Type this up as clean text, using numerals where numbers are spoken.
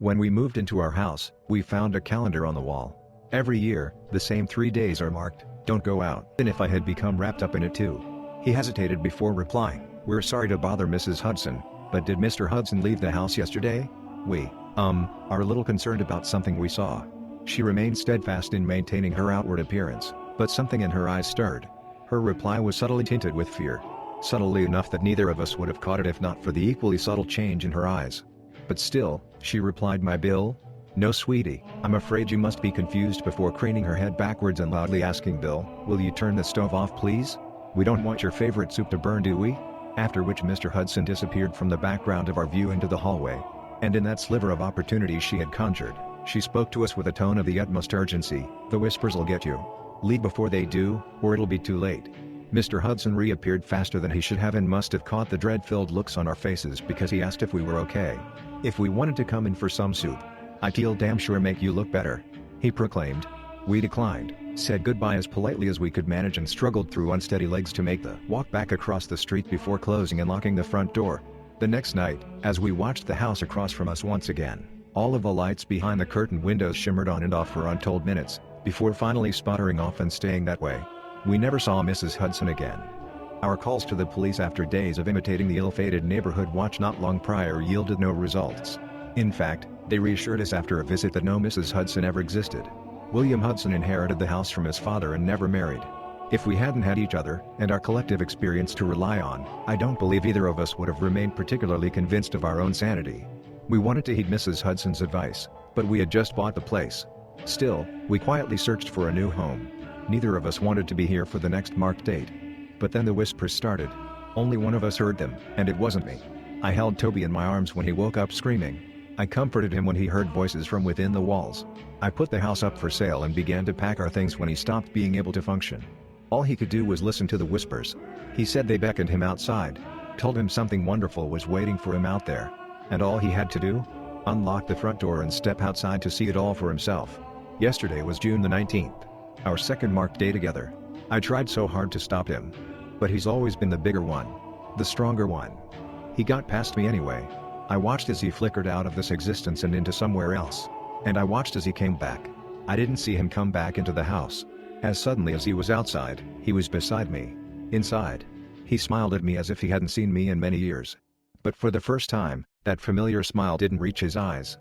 When we moved into our house, we found a calendar on the wall. Every year, the same 3 days are marked, "Don't go out." And if I had become wrapped up in it too. He hesitated before replying, "We're sorry to bother Mrs. Hudson, but did Mr. Hudson leave the house yesterday? We, are a little concerned about something we saw." She remained steadfast in maintaining her outward appearance, but something in her eyes stirred. Her reply was subtly tinted with fear. Subtly enough that neither of us would have caught it if not for the equally subtle change in her eyes. But still, she replied, "My bill? No, sweetie, I'm afraid you must be confused," before craning her head backwards and loudly asking, "Bill, will you turn the stove off please? We don't want your favorite soup to burn, do we?" After which Mr. Hudson disappeared from the background of our view into the hallway. And in that sliver of opportunity she had conjured, she spoke to us with a tone of the utmost urgency, "The Whispers'll get you. Leave before they do, or it'll be too late." Mr. Hudson reappeared faster than he should have and must have caught the dread-filled looks on our faces because he asked if we were okay. If we wanted to come in for some soup. "I'll damn sure make you look better," he proclaimed. We declined, said goodbye as politely as we could manage and struggled through unsteady legs to make the walk back across the street before closing and locking the front door. The next night, as we watched the house across from us once again, all of the lights behind the curtained windows shimmered on and off for untold minutes, before finally sputtering off and staying that way. We never saw Mrs. Hudson again. Our calls to the police after days of imitating the ill-fated neighborhood watch not long prior yielded no results. In fact, they reassured us after a visit that no Mrs. Hudson ever existed. William Hudson inherited the house from his father and never married. If we hadn't had each other and our collective experience to rely on, I don't believe either of us would have remained particularly convinced of our own sanity. We wanted to heed Mrs. Hudson's advice, but we had just bought the place. Still, we quietly searched for a new home. Neither of us wanted to be here for the next marked date. But then the whispers started. Only one of us heard them, and it wasn't me. I held Toby in my arms when he woke up screaming. I comforted him when he heard voices from within the walls. I put the house up for sale and began to pack our things when he stopped being able to function. All he could do was listen to the whispers. He said they beckoned him outside, told him something wonderful was waiting for him out there. And all he had to do? Unlock the front door and step outside to see it all for himself. Yesterday was June the 19th. Our second marked day together. I tried so hard to stop him. But he's always been the bigger one. The stronger one. He got past me anyway. I watched as he flickered out of this existence and into somewhere else. And I watched as he came back. I didn't see him come back into the house. As suddenly as he was outside, he was beside me. Inside. He smiled at me as if he hadn't seen me in many years. But for the first time, that familiar smile didn't reach his eyes.